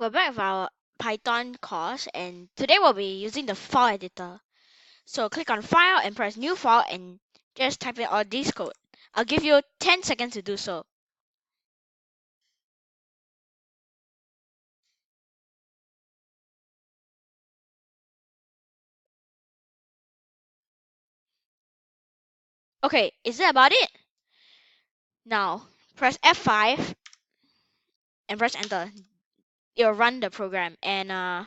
We're back with our Python course, and today we'll be using the file editor. So click on File and press New File and just type in all this code. I'll give you 10 seconds to do so. Okay, is that about it? Now, press F5 and press Enter. It'll run the program, and I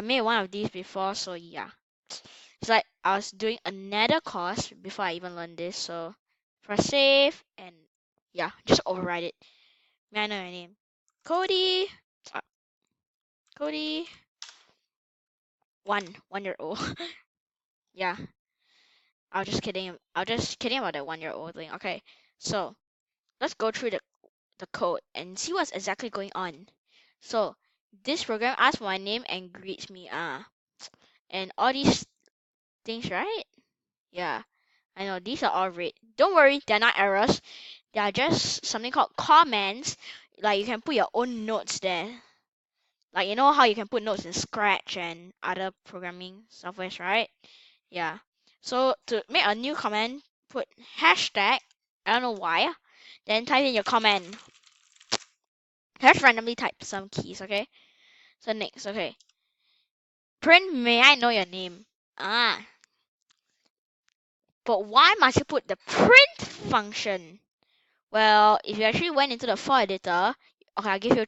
made one of these before, so yeah. It's like I was doing another course before I even learned this, so press Save, and yeah, just override it. May I know your name? Cody. Cody. 1 year old. Yeah, I was just kidding. I was just kidding about the 1 year old thing. Okay, so let's go through the code and see what's exactly going on. So this program asks for my name and greets me. And all these things, right? Yeah, I know these are all red. Don't worry, they're not errors. They are just something called comments. Like you can put your own notes there. Like you know how you can put notes in Scratch and other programming softwares, right? Yeah. So to make a new comment, put hashtag. I don't know why. Then type in your comment. Just randomly type some keys, okay? So next, okay. Print, may I know your name? Ah. But why must you put the print function? Well, if you actually went into the file editor, okay, I'll give you.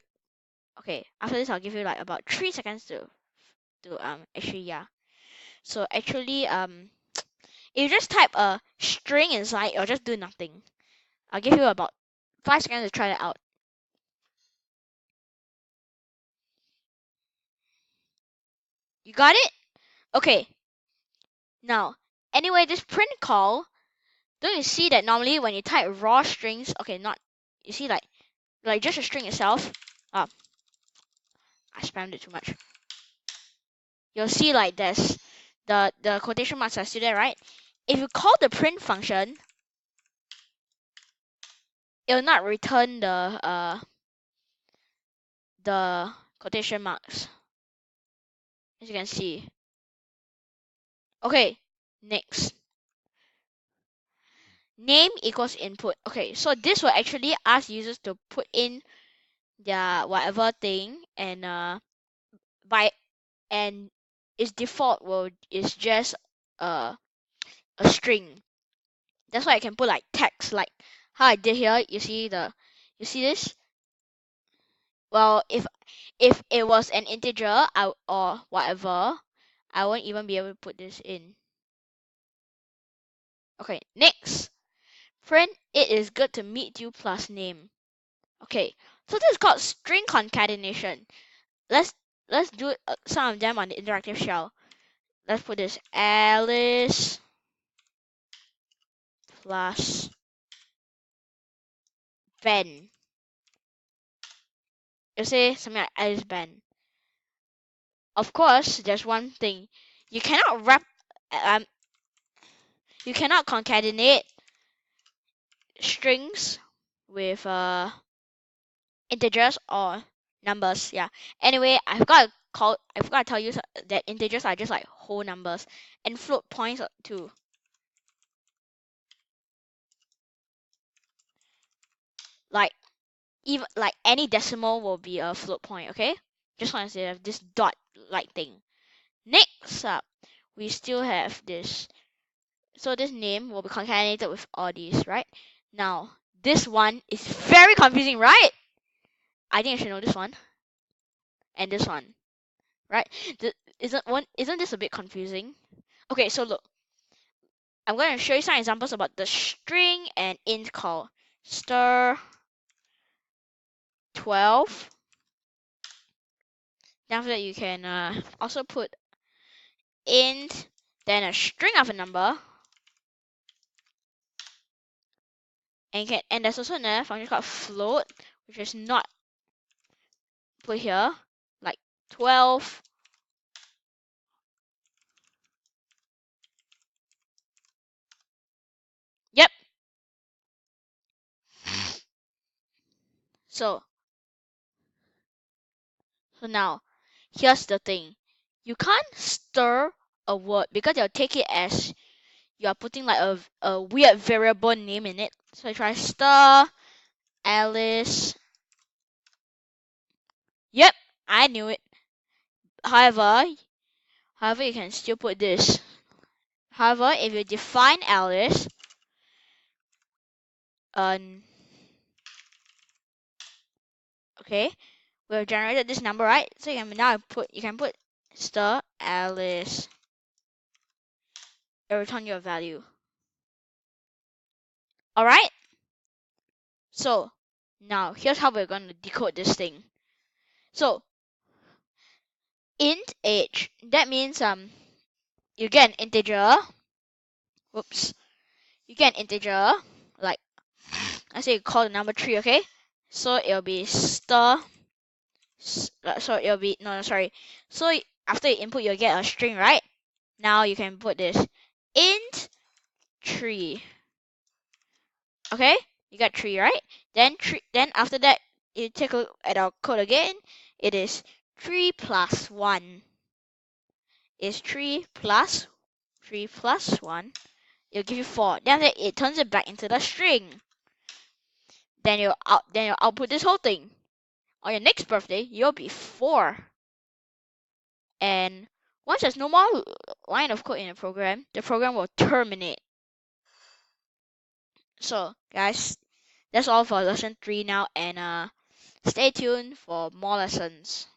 Okay, after this, I'll give you like about 3 seconds to actually yeah. So actually if you just type a string inside, it'll just do nothing. I'll give you about 5 seconds to try that out. You got it? Okay. Now, anyway, this print call, don't you see that normally when you type raw strings, okay, not, you see like just a string itself. Ah, I spammed it too much. You'll see like this, the quotation marks are still there, right? If you call the print function, it'll not return the quotation marks, as you can see. Okay, next. Name equals input. Okay, so this will actually ask users to put in their whatever thing, and by and its default is just uh, a string. That's why I can put like text, like how I did here. You see this? Well, if it was an integer or whatever, I won't even be able to put this in. Okay, next. Friend, it is good to meet you plus name. Okay, so this is called string concatenation. Let's do some of them on the interactive shell. Let's put this Alice plus Ben. You say something like Alice Ben. Of course, there's one thing. You cannot you cannot concatenate strings with integers or numbers. Yeah. Anyway, I forgot to tell you that integers are just like whole numbers and float points too. Like even like any decimal will be a float point, okay? Just want to say have this dot like thing. Next up, we still have this. So this name will be concatenated with all these, right? Now, this one is very confusing, right? I think I should know this one and this one, right? Isn't this a bit confusing? Okay, so look, I'm going to show you some examples about the string and int call. Stir 12. Then after that, you can also put int, then a string of a number, and there's also another function called float, which is not put here, like 12. Yep. So So now, here's the thing. You can't stir a word because they'll take it as you are putting like a weird variable name in it. So try stir Alice. Yep, I knew it. However, you can still put this. However, if you define Alice, okay, we've generated this number, right? So you can put stir Alice. It'll return your value. All right. So now here's how we're going to decode this thing. So int age, that means you get an integer. Whoops. You get an integer, like let's say you call the number 3, okay? So it'll be star. So it'll be no, sorry. So after you input, you'll get a string, right? Now you can put this int 3. Okay, you got 3, right? Then after that, you take a look at our code again. It is 3 plus 1. Is 3 plus 1. It'll give you 4. Then after that, it turns it back into the string. Then you'll output this whole thing. On your next birthday, you'll be 4. And once there's no more line of code in the program will terminate. So guys, that's all for lesson 3 now, and stay tuned for more lessons.